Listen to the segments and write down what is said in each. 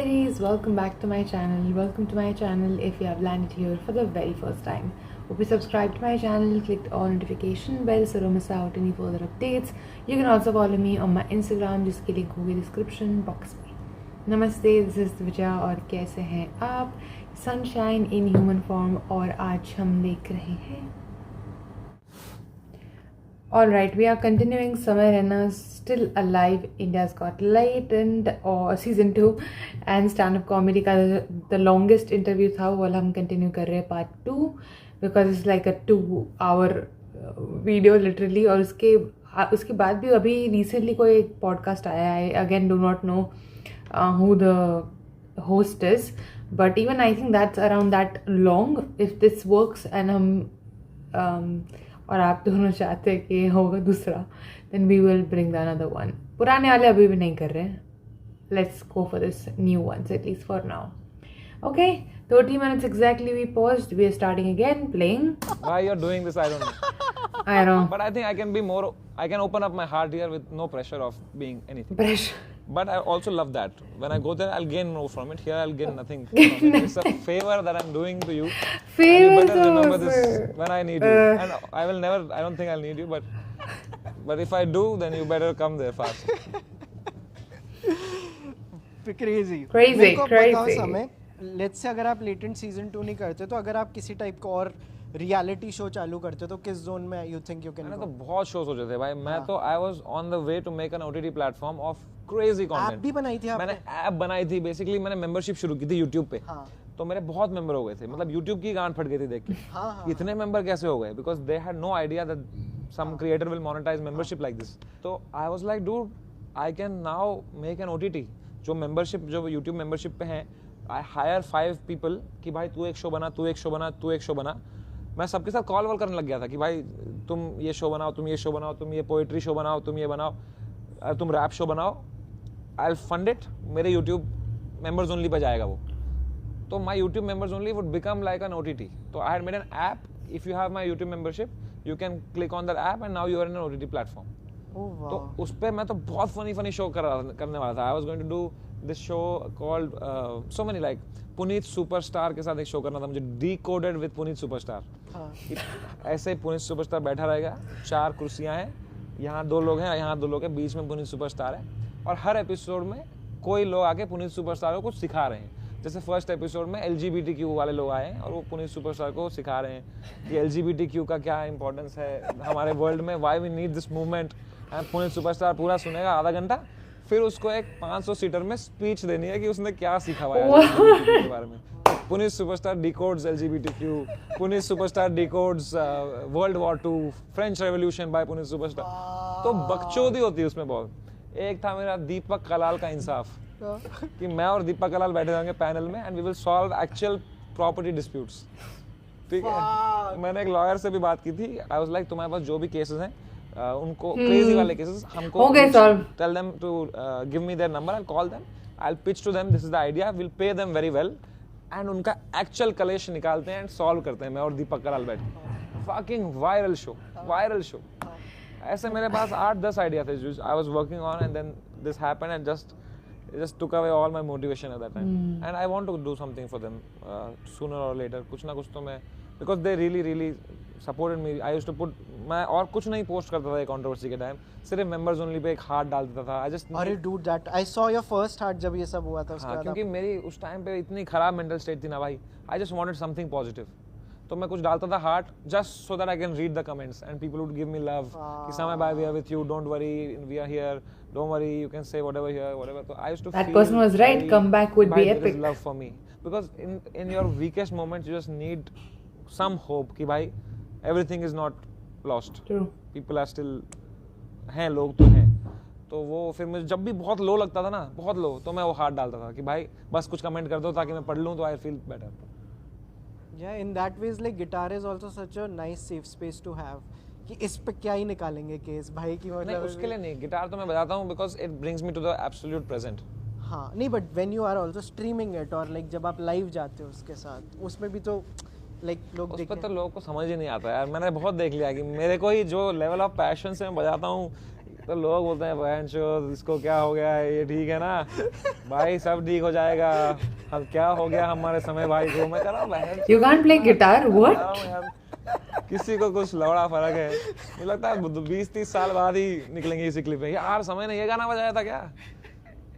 ladies, welcome back to my channel. Welcome to my channel if you have landed here for the very first time. Hope you subscribed to my channel, clicked on notification bell so don't miss out any further updates. You can also follow me on my Instagram जिसकी link होगी description box में. नमस्ते, this is Vijaya और कैसे हैं आप? Sunshine in human form और आज हम देख रहे हैं. Alright, we are continuing Samay Raina's Still Alive, India's Got Latent और season 2 and stand-up comedy का the longest interview था वो वाला हम continue कर रहे हैं part 2 because it's like a 2-hour video literally. और उसके बाद भी अभी recently कोई एक podcast आया है. Again, do not know who the host is, but even I think that's around that long. If this works and हम और आप दोनों चाहते हैं कि होगा दूसरा, then we will bring the another one. पुराने वाले अभी भी नहीं कर रहे हैं. Let's go for this new ones at least for now. Okay, 30 minutes exactly we paused. We are starting again playing. Why you're doing this, I don't know. I know. But I think I can open up my heart here with no pressure of being anything. Pressure. But I also love that. When I go there, I'll gain more from it. Here, I'll gain nothing from it. It's a favor that I'm doing to you. Favor. And you better remember this when I need you. And I don't think I'll need you, but if I do, then you better come there fast. Crazy. Crazy. बताओ समय, let's say अगर आप latent season 2 नहीं करते तो अगर आप किसी टाइप का और रियलिटी शो चालू करते तो किस जोन में यू थिंक यू कैन मैंने तो बहुत शोज सोचे थे भाई. मैं तो I was on the way to make an OTT platform of crazy content. App भी बनाई थी आपने? मैंने ऐप बनाई थी. बेसिकली मैंने मेंबरशिप शुरू की थी यूट्यूब पे. हाँ. तो मेरे बहुत मेंबर हो गए थे. मतलब यूट्यूब की गांड फट गई थी देख के. हाँ. इतने मेंबर कैसे हो गए? Because they had no idea that some creator will monetize membership like this. तो I was like dude, I can now make an OTT. जो मेंबरशिप जो यूट्यूब मेंबरशिप पे हैं, आई हायर 5 पीपल कि भाई तू एक शो बना, तू एक शो बना, तू एक शो बना. मैं सबके साथ कॉल वॉल करने लग गया था कि भाई तुम ये शो बनाओ, तुम ये शो बनाओ, तुम ये पोएट्री शो बनाओ, तुम ये बनाओ, तुम रैप शो बनाओ. I will fund it. मेरे यूट्यूब मेंबर्स ओनली पे जाएगा वो. तो my YouTube members only would become like an OTT. तो I had made an app. If you have my YouTube membership you can click on that app and now you are in an OTT platform. तो उस पर मैं तो बहुत funny show करने वाला था. I was going to do this show called so many like Puneet superstar के साथ एक शो करना था मुझे, डीकोडेड विद पुनीत सुपरस्टार. ऐसे पुनीत सुपरस्टार बैठा रहेगा, 4 कुर्सियां हैं, यहाँ 2 लोग हैं, यहाँ 2 लोग हैं, बीच में पुनीत सुपरस्टार है. और हर एपिसोड में कोई लोग आके पुनीत सुपरस्टार को कुछ सिखा रहे हैं. जैसे फर्स्ट एपिसोड में LGBTQ वाले लोग आए हैं और वो पुनीत सुपरस्टार को सिखा रहे हैं कि LGBTQ का क्या इंपॉर्टेंस है हमारे वर्ल्ड में, why we need this movement. Puneet superstar पूरा सुनेगा आधा घंटा, फिर उसको एक 500 सीटर में स्पीच देनी है कि उसने क्या सीखा हुआ है LGBT के बारे में. Puneet superstar decodes LGBTQ, Puneet superstar decodes world war 2, French revolution by Puneet superstar. तो बकचोदी होती है उसमें बहुत. एक था मेरा दीपक कलाल का इंसाफ कि मैं और दीपक कलाल बैठे होंगे पैनल में and we will solve actual property disputes. ठीक है. मैंने एक लॉयर से भी बात की थी. आई वाज लाइक तुम्हारे पास जो भी केसेस हैं उनको क्रेजी वाले केसेस हमको tell them to give me their number, I call them, I pitch to them, this is the idea, will pay them very well and उनका एक्चुअल कलेश निकालते हैं एंड सॉल्व करते हैं. मैं और दीपक कलाल बैठ के फकिंग वायरल शो. ऐसे मेरे पास 8-10 आइडिया थे जो I was working on and then this happened and just took away all my motivation at that time. And I want to do something for them sooner or later. कुछ ना कुछ तो मैं, because they really supported me. I used to put, मैं और कुछ नहीं post करता था ये कंट्रोवर्सी के टाइम, सिर्फ मेंबर्स ओनली पे एक हार्ट डाल देता था. I just अरे dude that I saw your first heart जब ये सब हुआ था उसके बाद. क्योंकि मेरी उस टाइम पे इतनी खराब मेंटल स्टेट थी ना भाई. I just wanted something positive. तो मैं कुछ डालता था heart just so that I can read the comments and people would give me love कि समय बाय we are with you, don't worry, we are here, don't worry, you can say whatever here whatever. तो I used to feel that person was right, comeback would be epic. love for me because in your weakest moments you just need some hope कि भाई everything is not lost. True. People are still हैं, लोग तो हैं. तो वो फिर मुझे जब भी बहुत लो लगता था ना, बहुत लो, तो मैं वो हार्ट डालता था कि भाई बस कुछ कमेंट कर दो ताकि मैं पढ़ लूँ तो I feel better. Yeah, in that ways like guitar is also such a nice safe space to have. कि इस पे क्या ही निकालेंगे केस भाई की मतलब. नहीं उसके लिए नहीं, गिटार तो मैं बजाता हूँ because it brings me to the absolute present. हाँ नहीं, but when you are also streaming it और like जब आप लाइव जाते हो उसके साथ, उसमें भी तो like लोग उस पर तो लोगों को समझ ही नहीं आता यार. मैंने बहुत देख लिया कि मेरे को ही जो लेवल ऑफ पैशन से मैं बजाता हूँ तो लोग बोलते हैं बहन चो इसको क्या हो गया है, ये ठीक है ना भाई, सब ठीक हो जाएगा, हम क्या हो गया हमारे समय भाई को। मैं कह रहा हूँ बहन You can't play guitar? What? यार, किसी को कुछ लौड़ा फर्क है, मुझे लगता है 20-30 साल बाद ही निकलेंगे इसी क्लिप में, यार समय ने ये गाना बजाया था क्या।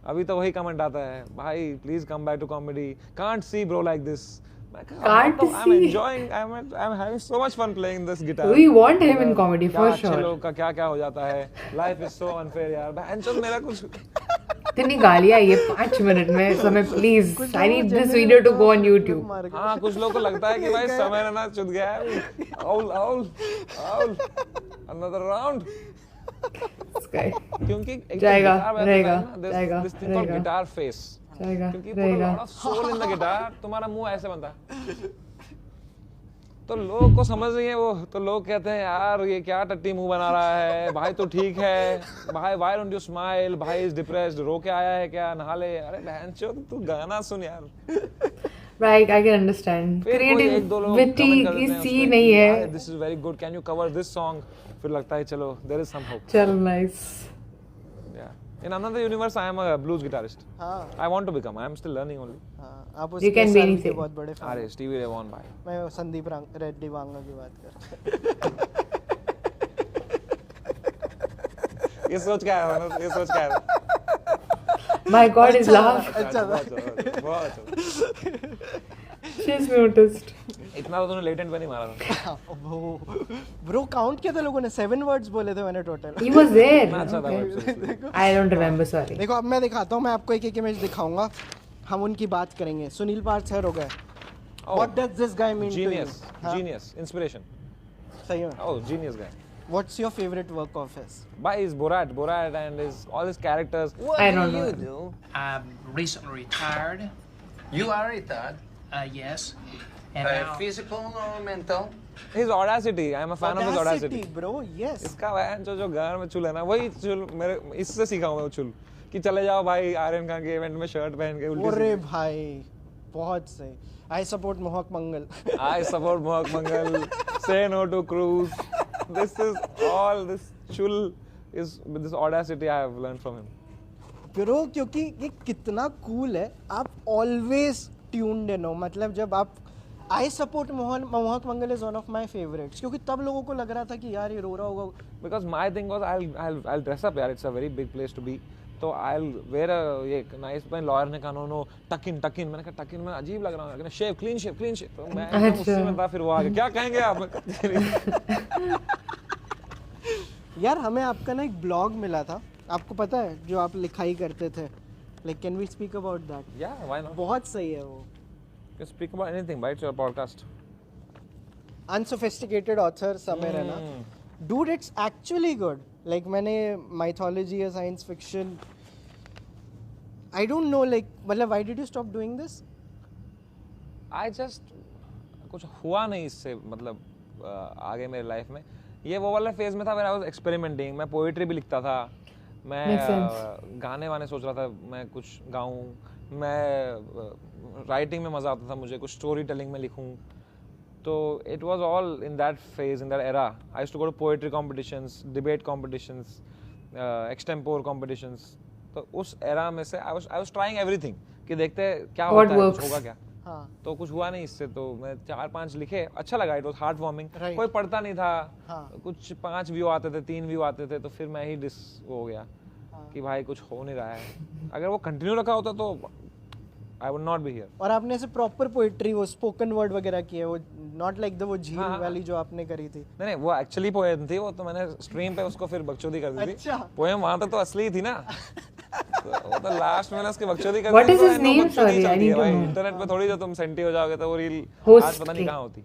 अभी तो वही कमेंट आता है, भाई please come back to comedy, can't see bro like this. Can't I'm see. enjoying, I'm having so much fun playing this guitar. We want him in comedy क्या for अच्छे sure. लोग का क्या क्या हो जाता है, लाइफ इज सो अनफेयर यार, बहनचोद मेरा कुछ इतनी गालियां ये 5 मिनट में समय please I need this video to go on YouTube. हाँ कुछ लोग को लगता है कि भाई समय ना चुद गया है, owl owl owl another round, क्योंकि एक जाएगा, guitar बजाता रहेगा, है ना, जाएगा, this thing called रहेगा. guitar face, रहेगा, क्योंकि रहेगा. पूरा सोल इन द गिटार, तुम्हारा मुंह ऐसे बनता है, तो लोग को समझ नहीं है वो, तो लोग कहते हैं यार ये क्या टट्टी मुंह बना रहा है भाई, तो ठीक है भाई, व्हाई डोंट यू स्माइल, भाई इज डिप्रेस्ड, रो के आया है क्या, नहा ले। अरे बहनचोद तू गाना सुन यार। Right, I can understand. फिर कोई एक दो लोग Creativity comment कर की देते हैं सी उसमें नहीं कि, है. "भाई, this is very good, can you cover this song?" फिर लगता है चलो there is some hope. चल nice. Yeah. In another universe, I am a blues guitarist. हाँ I want to become. I am still learning only. हाँ आप You उसके can be SRV के anything. बहुत बड़े fan अरे स्टीवी रे वॉन भाई। मैं संदीप रेड्डी वांगा की बात कर ये सोच क्या है मनोज, ये सोच क्या है। My God is laugh. अच्छा था बहुत अच्छा। She's noticed. इतना तो तूने लेटेंट पे नहीं मारा था। ब्रो काउंट किया था लोगों ने, 7 वर्ड्स बोले थे मैंने टोटल। He was there. इतना अच्छा था Okay. web series। I don't remember. Sorry. देखो अब मैं दिखाता हूँ, मैं आपको एक एक इमेज दिखाऊंगा, हम उनकी बात करेंगे। सुनील पार्थ सर हो गए। Oh, What does this guy mean Genius, to you? हाँ, genius, inspiration. सही में। Oh, genius guy. What's your favorite work of his? By his Borat and his all his characters. I don't know. do? I'm recently retired. You are retired. Yes. And now, Physical or mental? His audacity. I am a fan of his audacity. bro, yes. इसका van जो गान में चुल है ना, वही चुल मेरे इससे सीखा हूँ मैं वो चुल, कि चले जाओ भाई आर्यन खान के इवेंट में शर्ट पहन के उल्टी अरे भाई बहुत सही। I support मोहक मंगल। I support Mohak Mangal. Say no to Cruz. This is all this chul is with this audacity I have learned from him. Bro क्योंकि ये कितना कूल है, आप ऑलवेज ट्यून्ड इन हो, मतलब जब आप I support Mohak Mangal is one of my favourites, क्योंकि तब लोगों को लग रहा था कि यार ये रो रहा होगा। Because my thing was I'll dress up यार, it's a very big place to be. तो I'll wear a ये नाइस पेन, लॉयर ने कहा नो टक इन, मैंने कहा टक इन में अजीब लग रहा है, शेव क्लीन शेव तो मैं एकदम उसी में था। फिर वो आगे क्या कहेंगे आप। यार हमें आपका ना एक ब्लॉग मिला था, आपको पता है, जो आप लिखाई करते थे, like can we speak about that? Yeah, why not? बहुत सही है वो। You speak about anything, right? It's your podcast. Unsophisticated author Samay Raina, dude it's actually good. Like मैंने माइथोलॉजी या science fiction, I don't know, like मतलब why did you stop doing this? I just कुछ हुआ नहीं इससे, मतलब आगे मेरे लाइफ में ये वो वाला फेज में था व्हेन आई वाज एक्सपेरिमेंटिंग। मैं पोएट्री भी लिखता था, मैं गाने वाने सोच रहा था मैं कुछ गाऊं, मैं राइटिंग में मज़ा आता था मुझे, कुछ स्टोरी टेलिंग में लिखूं। तो it was all in that phase, in that era. I used to go to poetry competitions, debate competitions, extempore competitions. तो उस एरा में से आई वाज ट्राइंग एवरीथिंग कि देखते क्या होता है, कुछ होगा क्या। हाँ तो कुछ हुआ नहीं इससे, तो मैं 4-5 लिखे, अच्छा लगा, it was heart warming. Right. कोई पढ़ता नहीं था, हाँ। कुछ 5 व्यू आते थे, 3 व्यू आते थे, तो फिर मैं ही हो गया कि भाई कुछ हो नहीं रहा है। अगर वो कंटिन्यू रखा होता तो I would not be here. और आपने ऐसे प्रॉपर पोएट्री, वो स्पोकन वर्ड वगैरह की है, वो नॉट लाइक द वो झील हाँ, हाँ। वाली जो आपने करी थी? नहीं वो एक्चुअली पोएम थी, वो तो मैंने स्ट्रीम पे उसको फिर बकचोदी कर दी थी। अच्छा। पोएम वहां तक तो असली थी ना। तो वो तो लास्ट में मैंने उसकी बकचोदी कर दी। What is तो his I know name? बकचोदी Sorry, I चलती है need to भाई। know. इंटरनेट पे थोड़ी जो तुम सेंटी हो जाओगे तो वो रील Host आज पता नहीं की। कहाँ होती।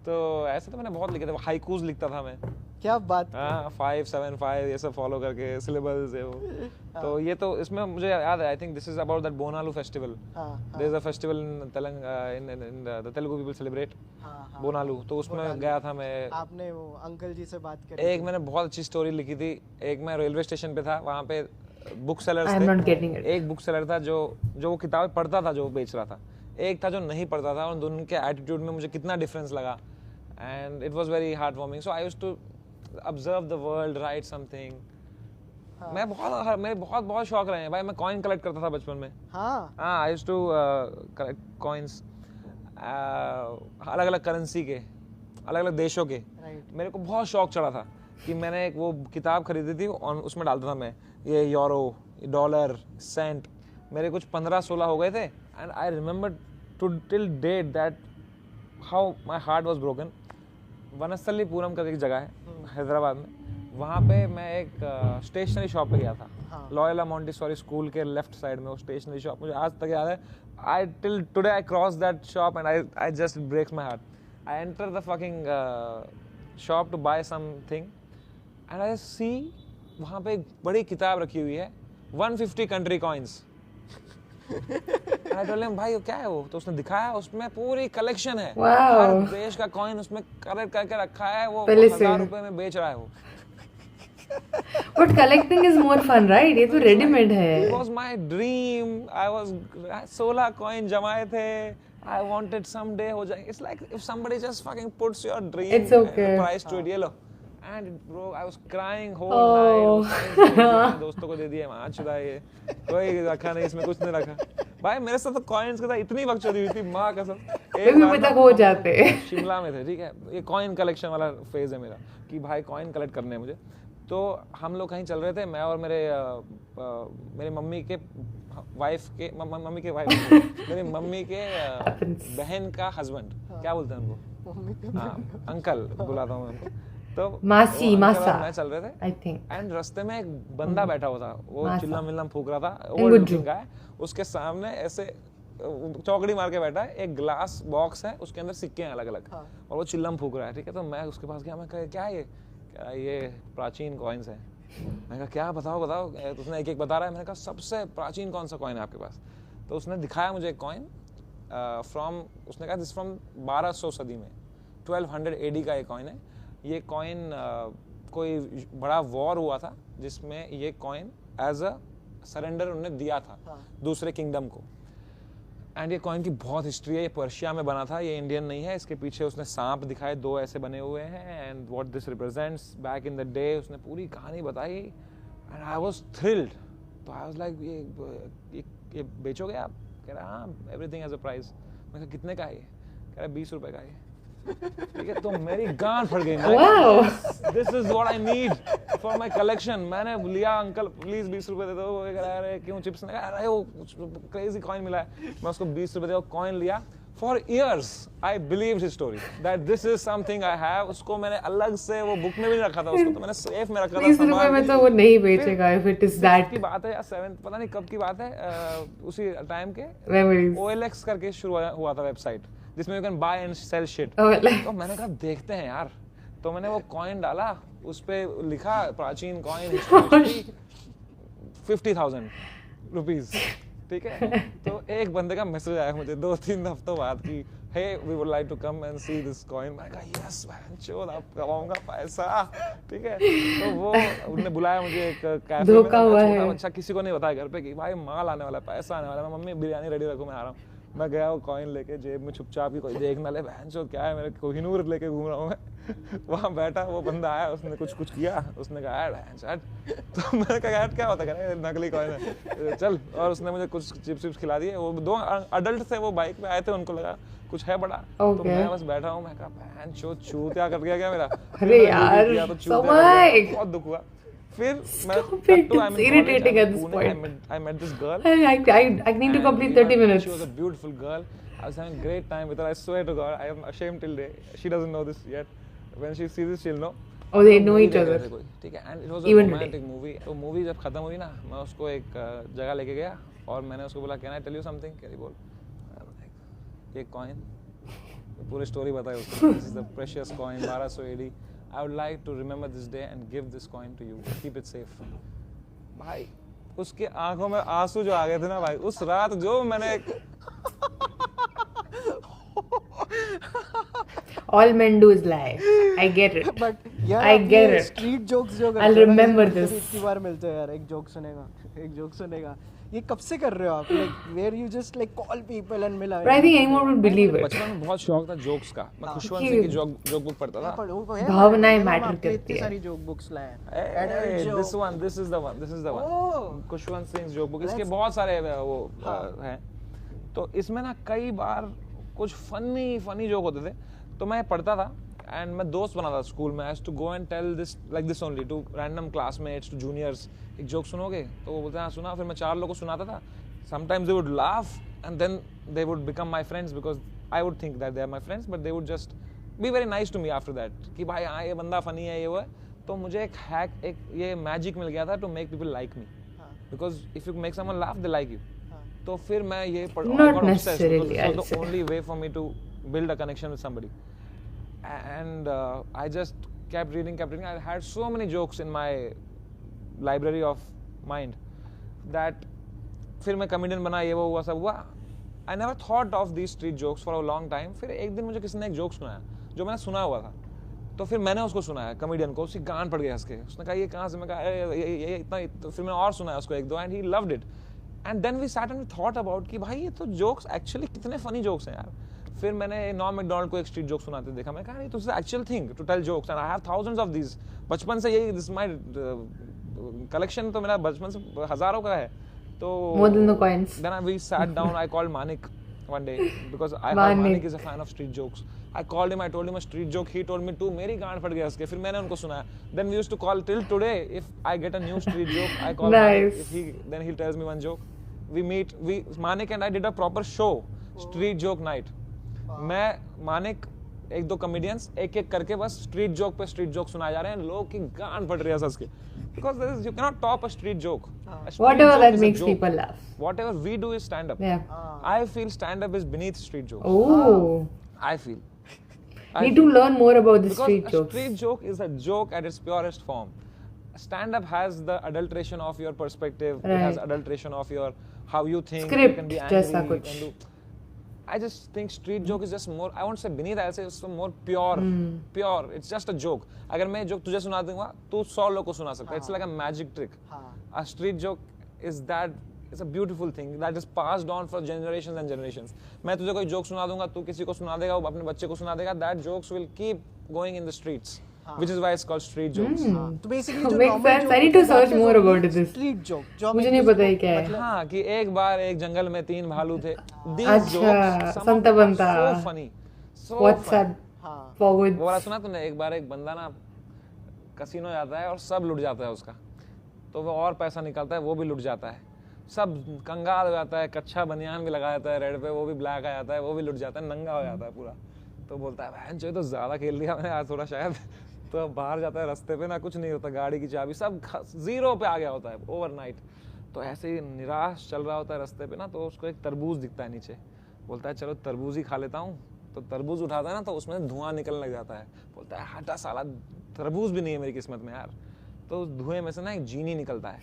तो ऐसे तो मैंने बहुत लिखे थे, हाइकूज लिखता था मैं। क्या बात। हाँ 5-7-5 ये सब फॉलो करके सिलेबल्स है वो। तो ये तो इसमें मुझे याद है, I think this is about that Bonalu festival. There is a festival in Telangana, in the Telugu people celebrate Bonalu. तो उसमें गया था मैं। आपने वो अंकल जी से बात करी? एक मैंने बहुत अच्छी स्टोरी लिखी थी। एक मैं रेलवे स्टेशन पे था, वहाँ पे book sellers I'm not getting थे। it. एक बुक सेलर था जो वो किताबें पढ़ता था, जो बेच रहा था। एक था जो नहीं पढ़ता था, और दोनों के एटीट्यूड में मुझे कितना डिफरेंस लगा, and it was very heart warming. So I used to observe the world, write something. मैं बहुत शौक रहे हैं भाई. मैं कॉइन कलेक्ट करता था बचपन में. हाँ I used to collect coins अलग अलग करेंसी के, अलग अलग देशों के. मेरे को बहुत शौक चढ़ा था कि मैंने एक वो किताब खरीदी थी और उसमें डालता था मैं ये यूरो, डॉलर, सेंट. मेरे कुछ 15-16 हो गए थे. And I remember to till date that how my heart was broken. Vanasthalipuram करके एक जगह है हैदराबाद में. वहाँ पे मैं एक स्टेशनरी शॉप पे गया था. लॉयला मॉन्टेसोरी स्कूल के लेफ्ट साइड में वो स्टेशनरी शॉप मुझे आज तक याद है. I till today I cross that shop and I just breaks my heart. I enter the fucking shop to buy something and I see वहाँ पे एक बड़ी किताब रखी हुई है 150 कंट्री कॉइन्स. भाई क्या है वो? तो उसने दिखाया, उसमें पूरी कलेक्शन है. हर देश का कॉइन उसमें कलेक्ट करके रखा है. वो 1000 रुपए में बेच रहा है वो. But collecting is more fun, right? ये तो रेडीमेड है. It was my dream. I was 16 coin जमाए थे. I wanted someday हो जाए. It's like if somebody just fucking puts your dream It's okay. price to it, ये लो. And bro, I was crying whole night. दोस्तों को दे दिए. माँ चुदा ये कोई रखा नहीं, इसमें कुछ नहीं रखा. भाई मेरे साथ तो कॉइन्स के साथ इतनी बकचोदी हुई थी माँ कसम. एक बार तक हो जाते. शिमला में थे, ठीक है. ये कॉइन कलेक्शन वाला फेज है मेरा कि भाई कॉइन कलेक्ट करने हैं मुझे. तो हम लोग कहीं चल रहे थे, मैं और मेरे मम्मी के वाइफ के मेरी मम्मी के बहन का हस्बैंड, क्या बोलते हैं उनको? हाँ, अंकल बुलाता हूँ मैं उनको. तो मासी मासा मैं चल रहे थे आई थिंक. एंड रास्ते में एक बंदा बैठा हुआ था. वो चिल्ला मिल्ला फूक रहा था. Old looking guy. उसके सामने ऐसे चौकड़ी मार के बैठा है. एक ग्लास बॉक्स है, उसके अंदर सिक्के हैं अलग अलग. और वो चिल्लम फूक रहा है, ठीक है. तो मैं उसके पास गया. मैं कहा क्या है ये प्राचीन कॉइन्स है. मैंने कहा क्या, बताओ. तो उसने एक एक बता रहा है. मैंने कहा सबसे प्राचीन कौन सा कॉइन है आपके पास? तो उसने दिखाया मुझे एक कॉइन फ्रॉम, उसने कहा दिस फ्रॉम 1200 सदी में, 1200 AD का ये कॉइन है. ये कॉइन कोई बड़ा वॉर हुआ था जिसमें ये कॉइन एज अ सरेंडर उन्होंने दिया था दूसरे किंगडम को. एंड ये कॉइन की बहुत हिस्ट्री है. ये पर्शिया में बना था, ये इंडियन नहीं है. इसके पीछे उसने सांप दिखाए 2 ऐसे बने हुए हैं. And what this represents back in the day. उसने पूरी कहानी बताई एंड आई वाज थ्रिल्ड. तो आई वाज लाइक ये बेचोगे आप? कह रहा हाँ, एवरीथिंग हैज अ प्राइस. मैं कहा कितने का है ये? कह रहा 20 रुपए का है. ठीक है. तो मेरी गांड फट गई. This is what I need for my collection. मैंने लिया. अंकल प्लीज 20 रुपए दे दो. वो कह रहा है क्यों चिप्स? ने कहा अरे वो क्रेजी कॉइन मिला है. मैं उसको 20 रुपए दे कॉइन लिया. For years I believed his story that this is something I have. उसको मैंने अलग से वो बुक में भी नहीं रखा था. उसको तो मैंने सेफ में रखा था. 20 रुपए में तो वो नहीं बेचेगा if it is that. की बात है या 7th पता नहीं कब की बात है. उसी टाइम के memories. OLX करके शुरू हुआ था वेबसाइट जिसमें you can buy and sell shit. तो मैंने कहा देखते हैं यार. तो मैंने वो कॉइन डाला, उस पे लिखा प्राचीन कॉइन 50,000 रुपीज. ठीक है. तो एक बंदे का मैसेज आया मुझे 2-3 हफ्तों बाद कि hey we would like to come and see this coin. मैंने कहा यस मैन चोद आप कमाऊंगा पैसा. ठीक है. तो वो उन्होंने बुलाया मुझे एक कैफे में. धोखा हुआ है. अच्छा किसी को नहीं बताया घर पे कि भाई माल आने वाला है, पैसा आने वाला है. मम्मी बिरयानी रेडी रखो, मैं आ रहा हूँ. मैं गया वो कॉइन लेके जेब में चुपचाप की कोई देख ना ले. बहन चो क्या है, मेरे कोहिनूर लेके घूम रहा हूँ मैं. वहाँ बैठा वो बंदा आया, उसने कुछ किया. उसने कहा ऐड. तो मैंने कहा ऐड क्या होता है? नकली कॉइन है चल. और उसने मुझे कुछ चिप्स खिला दिए. वो 2 अडल्ट थे, वो बाइक पे आए थे. उनको लगा कुछ है बड़ा. तो मैं बस बैठा हूँ. मैं कहा बहन चो चूतिया कर गया क्या मेरा? अरे यार बहुत दुख हुआ. फिर it's irritating at this point. I met this girl. I need to complete 30 minutes. She was a beautiful girl. I was having a great time with her. I swear to God, I am ashamed till day. She doesn't know this yet. When she sees this, she'll know. Oh, they know each other. ठीक है. And it was a romantic movie. तो movie जब खत्म हुई ना, मैं उसको एक जगह लेके गया और मैंने उसको बोला Can I tell you something? कह रही बोल. ये कॉइन पूरी स्टोरी बताई उसको. This is the precious coin 1200 AD. I would like to remember this day and give this coin to you. Keep it safe. भाई उसके आंखों में आंसू जो आ गए थे ना भाई, उस रात जो मैंने All men do is lie. I get it. But यार I get it. Street jokes जो I'll remember this. इतनी बार मिलते हैं यार. एक जोक सुनेगा ये कब से कर रहे हो आप? Like where you just like call people and मिला? But I think anyone would believe it. बचपन में बहुत शौक था जोक्स का, मैं खुशवंत सिंह की जोक बुक पढ़ता था। भावनाएं मैटर करती इतनी है। सारी जोक बुक्स लाए हैं। Hey, Adult this joke. one, this is the one. Oh. Khushwant Singh joke book, इसके Let's- बहुत सारे वो हैं। तो इसमें ना कई बार कुछ फनी जोक होते थे, तो मैं पढ़ता था एंड मैं दोस्त बना था स्कूल में। I used to go and tell this like this only to random classmates, to juniors, एक जोक सुनोगे? तो वो बोलते हैं हाँ सुना। फिर मैं 4 लोगों को सुनाता था। Sometimes they would laugh and then they would become my friends because I would think that they are my friends, but they would just be very nice to me after that कि भाई हाँ ये बंदा funny है, ये वो है। तो मुझे एक हैक, एक ये मैजिक मिल गया था to make people like me, because if you make someone laugh they like you. तो फिर मैं ये Not necessarily, I'll द say. Only way for me to build a connection with somebody, and I just kept reading. I had so many jokes in my library of mind that फिर मैं comedian बना, ये वो हुआ सब हुआ। I never thought of these street jokes for a long time. फिर एक दिन मुझे किसी ने एक जोक सुनाया जो मैंने सुना हुआ था, तो फिर मैंने उसको सुनाया कॉमेडियन को, उसकी गान पड़ गई हंस के। उसने कहा ये कहाँ से? मैं कहा ये इतना। तो फिर मैंने और सुनाया उसको एक दो and he loved it. And then we sat and we thought about कि भाई ये तो जोक्स एक्चुअली कितने फनी जोक्स हैं यार। फिर मैंने नॉर्म मैकडोनाल्ड को एक स्ट्रीट जोक सुनाते देखा। मैं कहा नहीं, तो actual thing to tell jokes and I have thousands of these. बचपन से यही दिस माय कलेक्शन, तो मेरा बचपन से हजारों का है। तो More than the coins. then we sat down. I called Manik one day because I heard Manik is a fan of street jokes. I called him. I told him a street joke. He told me too. मेरी गांड फट गया उसके। फिर मैंने उनको सुनाया। Then we used to call till today. If I get a new street joke, I call Manik. Nice. Then he tells me one joke. We meet. Manik and I did a proper show, street joke night. मैं मानिक एक दो comedians एक एक करके बस street joke पे street joke सुनाए जा रहे हैं, लोग की गांड फट रही है हंस के। Because you cannot top a street joke. A street Whatever joke that is a makes joke. people laugh. Whatever we do is stand up. Yeah. I feel stand up is beneath street jokes. Oh. I feel. Need to learn more about the Because street a jokes. street joke is a joke at its purest form. Stand up has the adulteration of your perspective. It has Right. adulteration of your how you think. Script, you can be angry. जैसा You कुछ. can do. I just think street joke is just more. I won't say beneath. I'll say it's more pure. Pure. It's just a joke. अगर मैं joke तुझे सुना दूंगा, तू 100 लोगों को सुना सकता है. It's like a magic trick. A street joke is that. It's a beautiful thing that is passed on for generations and generations. मैं तुझे कोई joke सुना दूंगा, तू किसी को सुना देगा, वो अपने बच्चे को सुना देगा. That jokes will keep going in the streets, which is why it's called street jokes. तो basically जो Makes normal sense. joke I need to होती है, search that is more only about this. Street joke. जो मुझे हमें नहीं किसी पता ये को- क्या है। मतलब- हाँ कि एक बार एक जंगल में 3 भालू थे. These अच्छा, jokes, some of Santa them are Banta. so funny. So What's funny. that? हाँ Forward. वो वाला सुना तूने? एक बार एक बंदा ना कसिनो जाता है और सब लुट जाता है उसका, तो वो और पैसा निकालता है, वो भी लुट जाता है, सब कंगाल हो जाता है, कच्चा बनियान भी लगा जाता है रेड पे, वो भी ब्लैक आ जाता है, वो भी लुट जाता है, नंगा हो जाता है पूरा। तो बोलता है बहन जो तो ज्यादा खेल लिया मैंने आज थोड़ा शायद। तो अब बाहर जाता है, रास्ते पे ना कुछ नहीं होता, गाड़ी की चाबी सब जीरो पे आ गया होता है ओवरनाइट। तो ऐसे ही निराश चल रहा होता है रास्ते पे ना, तो उसको एक तरबूज दिखता है नीचे, बोलता है चलो तरबूज ही खा लेता हूँ। तो तरबूज उठाता है ना, तो उसमें धुआं निकलने लग जाता है, बोलता है हटा साला तरबूज भी नहीं है मेरी किस्मत में यार। तो उस धुएं में से ना एक जीनी निकलता है,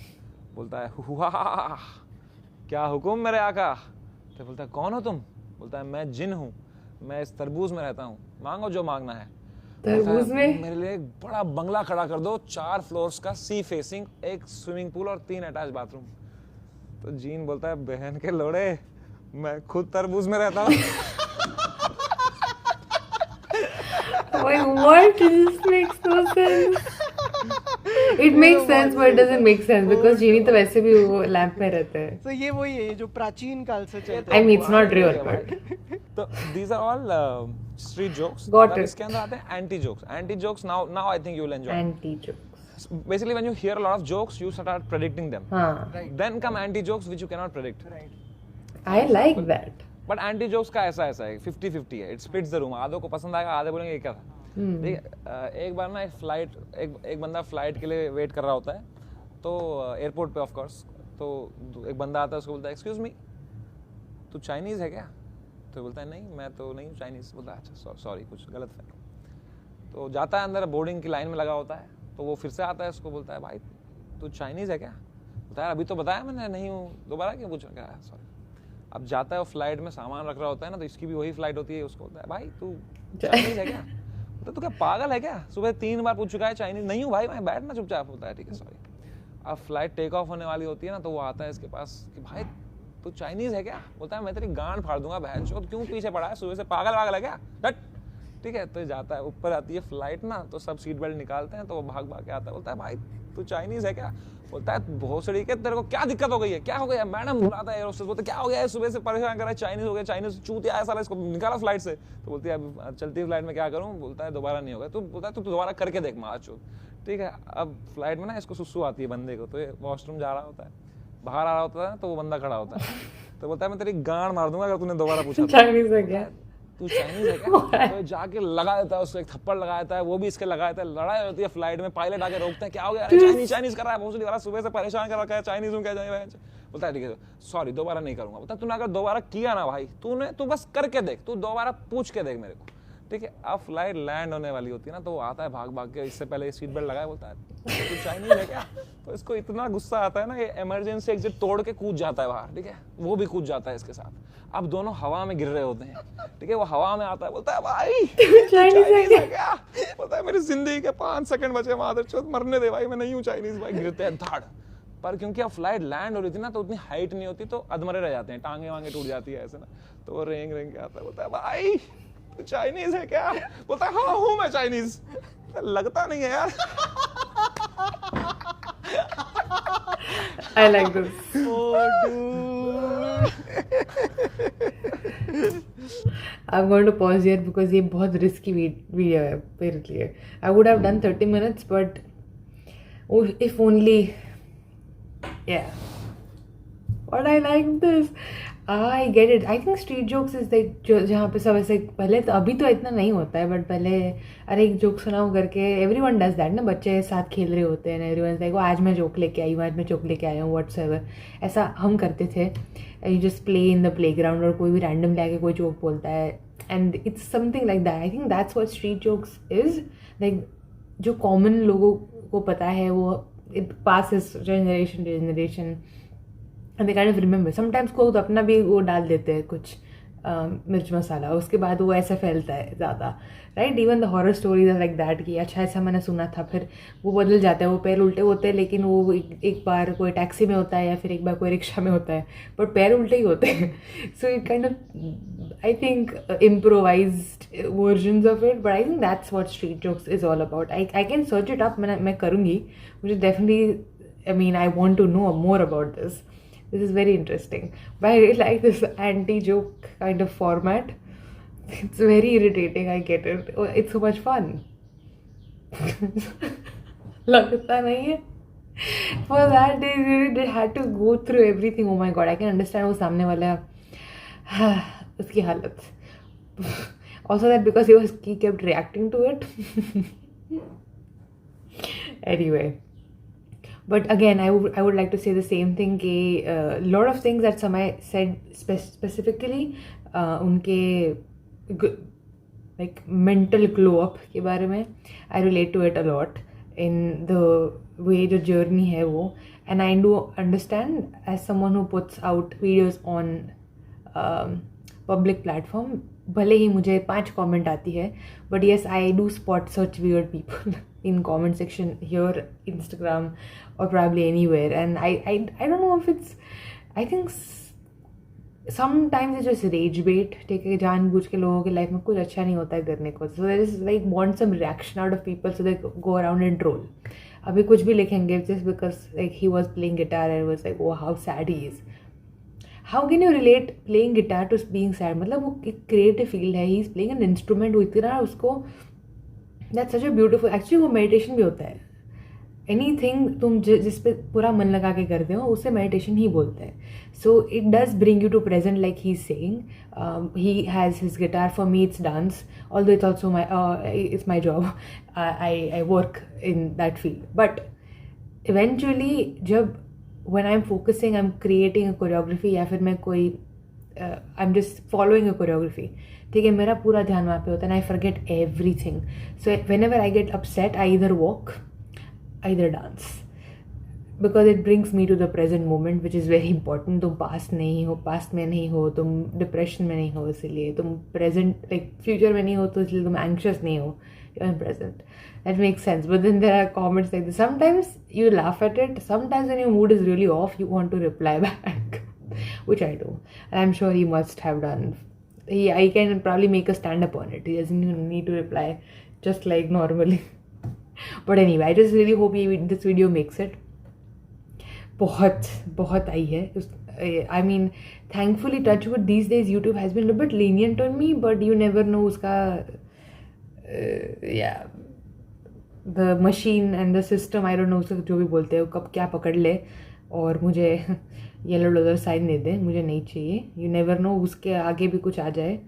बोलता है हुआ क्या हुक्म मेरे आका। तो बोलता है कौन हो तुम? बोलता है मैं जिन हूँ, मैं इस तरबूज में रहता हूँ, मांगो जो मांगना है। तरबूज में? मेरे लिए एक बड़ा बंगला खड़ा कर दो, 4 फ्लोर्स का, सी फेसिंग, एक स्विमिंग पूल और 3 अटैच बाथरूम। तो जीन बोलता है बहन के लोड़े, मैं खुद तरबूज में रहता हूँ। Wait, what? This makes no sense. It makes sense, but it doesn't make sense because जीनी तो वैसे भी वो लैंप में रहते हैं. तो ये वही है जो प्राचीन काल से चलता I है। mean, it's not real, but तो these are all street jokes. Got it. इसके अंदर आते हैं anti jokes. Anti jokes now I think you will enjoy. anti jokes. Basically, when you hear a lot of jokes, you start predicting them. हाँ, Then come anti jokes which you cannot predict. I like that. But anti jokes का ऐसा है 50-50 है, it splits the room, आधों को पसंद आएगा, आधे बोलेंगे ये क्या था। देखिए एक बार ना एक बंदा फ्लाइट के लिए वेट कर रहा होता है, तो एयरपोर्ट पे ऑफ कोर्स, तो एक बंदा आता है, उसको बोलता है एक्सक्यूज मी तू चाइनीज है क्या? तो बोलता है नहीं मैं तो नहीं हूँ चाइनीज। बोलता है अच्छा सॉरी कुछ गलत है। तो जाता है अंदर, बोर्डिंग की लाइन में लगा होता है, तो वो फिर से आता है, उसको बोलता है भाई तू चाइनीज है क्या? बोलता है अभी तो बताया मैंने नहीं हूँ, दोबारा क्यों पूछा? क्या सॉरी। अब जाता है वो फ्लाइट में सामान रख रहा होता है ना, तो इसकी भी वही फ्लाइट होती है, उसको बोलता है भाई तू चाइनीज है क्या? तो तू क्या पागल है क्या? सुबह 3 बार पूछ चुका है चाइनीज नहीं हूँ भाई मैं, बैठ ना चुपचाप। होता है ठीक है सॉरी। अब फ्लाइट टेक ऑफ होने वाली होती है ना, तो वो आता है इसके पास कि भाई तू चाइनीज़ है क्या? बोलता है मैं तेरी गांड फाड़ दूंगा बहन चोद, क्यों पीछे पड़ा है, सुबह से पागल वागल है क्या, डट। ठीक है, तो जाता है, ऊपर आती है फ्लाइट ना, तो सब सीट बेल्ट निकालते हैं, तो वो भाग भाग के आता है, बोलता है भाई तू चाइनीज़ है क्या? बोलता है भोसड़ी के तेरे को क्या दिक्कत हो गई है, क्या हो गया? मैडम बुलाता है एयरोस्टेस, बोलते क्या हो गया है, सुबह से परेशान कर रहा है, चाइनीज़ हो गया, चाइनीज़ चूत आया साला, इसको निकाला फ्लाइट से। तो बोलती है अब चलती फ्लाइट में क्या करूँ? बोलता है दोबारा नहीं होगा। तो बोलता है तू दोबारा करके देख माँ चूत। ठीक है, अब फ्लाइट में ना इसको सुसु आती है बंदे को, तो ये वॉशरूम जा रहा होता है, बाहर आ रहा होता है, तो वो बंदा खड़ा होता है, तो बोलता है मैं तेरी गांड मार दूंगा अगर तूने दोबारा पूछा। चाइनीज है क्या? तू चाइनीज है क्या? तो जाके लगा देता है उसको, एक थप्पड़ लगा देता है, वो भी इसके लगा देता है, लड़ाई होती है फ्लाइट में, पायलट आके रोकते हैं, क्या हो गया? अरे चाइनीज कर रहा है, भोसड़ी वाला सुबह से परेशान कर रखा है, चाइनीज हूँ क्या जाए? बोलता है ठीक है सॉरी दोबारा नहीं करूंगा। बोलता है तूने अगर दोबारा किया ना भाई, तू बस करके देख, तू दोबारा पूछ के देख मेरे को। ठीक है, अब फ्लाइट लैंड होने वाली होती है ना, तो वो आता है भाग भाग के, इससे पहले सीट बेल्ट लगाया, बोलता है तू चाइनीज है क्या? तो इसको इतना गुस्सा आता है ना, ये इमरजेंसी एग्जिट तोड़ के कूद जाता है बाहर। ठीक है, वो भी कूद जाता है इसके साथ। अब दोनों हवा में गिर रहे होते हैं। ठीक है, वो हवा में आता है, बोलता है भाई चाइनीज है क्या? बोलता है मेरी जिंदगी के 5 सेकंड बचे, मादरचोद मरने दे भाई, मैं नहीं हूँ चाइनीज। भाई गिरते हैं धाड़ पर, क्योंकि अब फ्लाइट लैंड हो रही थी ना, तो उतनी हाइट नहीं होती, तो अधमरे रह जाते हैं, टांगे वांगे टूट जाती है ऐसे ना, तो वो रेंग रेंग के आता है, बोलता है भाई तू चाइनीज है क्या? बोलता है हाँ हूँ मैं चाइनीज। लगता नहीं है यार। I like this. I'm going to pause here because ये बहुत risky video है मेरे लिए. I would have done 30 minutes, but if only, yeah. But I like this. I get it. I think street jokes is like जहाँ पे सब ऐसे, पहले तो, अभी तो इतना नहीं होता है, बट पहले अरे एक जोक सुनाओ करके everyone does that ना, बच्चे साथ खेल रहे होते हैं, everyone like आज मैं जोक लेके आई हूँ, आज मैं जोक लेके आया हूँ, whatsoever, ऐसा हम करते थे। You just play in the playground, और कोई भी random आके कोई जोक बोलता है, and it's something like that. I think that's what street jokes is, like जो common लोगों को पता है, वो it passes generation to generation. And they kind of remember. Sometimes को तो अपना भी वो डाल देते हैं कुछ मिर्च मसाला, उसके बाद वो ऐसा फैलता है ज़्यादा, right? Even the horror stories are like that कि अच्छा ऐसा मैंने सुना था, फिर वो बदल जाता है, वो पैर उल्टे होते हैं, लेकिन वो एक बार कोई टैक्सी में होता है या फिर एक बार कोई रिक्शा में होता है, बट पैर उल्टे ही होते हैं। So it kind of, I think, improvised versions of it, but I think that's what street jokes is all about. I can search it up, मैं करूँगी, मुझे definitely, I mean I want to know more about this. This is very interesting. But I really like this anti-joke kind of format. It's very irritating, I get it. It's so much fun. लगता नहीं है? For that they really had to go through everything. Oh my god, I can understand वो सामने वाला उसकी हालत. Also that because he kept reacting to it. Anyway. But again, I would like to say the same thing कि lot of things that Samay said specifically उनके like mental glow up के बारे में, I relate to it a lot in the way जो journey है वो, and I do understand as someone who puts out videos on public platform, भले ही मुझे 5 comment आती है, but yes, I do spot such weird people in comment section here, Instagram, or probably anywhere, and I don't know if it's, I think sometimes it's just rage bait, ठीक है, जानबूझ के लोगों के लाइफ में कुछ अच्छा नहीं होता है करने को, so there is like want some reaction out of people, so they go around and troll. अभी कुछ भी लिखेंगे just because like he was playing guitar and was like, oh how sad he is. How can you relate playing guitar to being sad? मतलब वो एक creative field है, he is playing an instrument, वो इतना उसको, that's such a beautiful, actually वो meditation भी होता है. Anything तुम जिस पे पूरा मन लगा के करते हो उसे meditation ही बोलते हैं. So it does bring you to present, like he's saying. He has his guitar. For me it's dance, although it's also it's my job. I work in that field. But eventually जब when I'm focusing, I'm creating a choreography, या फिर मैं कोई I'm just following a choreography, ठीक है, मेरा पूरा ध्यान वहाँ पे होता है, and I forget everything. So whenever I get upset, I either walk, either dance, because it brings me to the present moment, which is very important. तुम past नहीं हो, past में नहीं हो, तुम depression में नहीं हो, इसलिए तुम present like future में नहीं हो, तो इसलिए तुम anxious नहीं हो, you're present. That makes sense. But then there are comments like this. Sometimes you laugh at it. Sometimes when your mood is really off, you want to reply back, which I do. And I'm sure he must have done. I can probably make a stand-up on it. He doesn't even need to reply just like normally. But anyway, I just really hope this video makes it. बहुत आई है. I mean, thankfully, touch wood, these days YouTube has been a bit lenient on me, but you never know उसका yeah, the machine and the system, I don't know उसको जो भी बोलते हैं, कब क्या पकड़ ले और मुझे येलो डॉलर साइन दे दे. मुझे नहीं चाहिए. You never know, उसके आगे भी कुछ आ जाए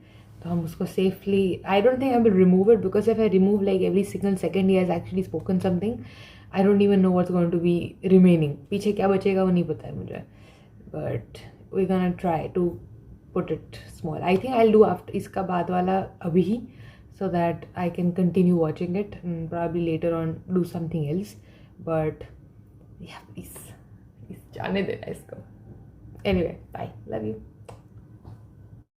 तो हम उसको safely. I don't think I will remove it, because if I remove like every single second he has actually spoken something, I don't even know what's going to be remaining. पीछे क्या बचेगा वो नहीं पता है मुझे. But we're gonna try to put it small. I think I'll do after इसका बाद वाला अभी, so that I can continue watching it and probably later on do something else. But yeah, please जाने देना इसको. Anyway, bye. Love you.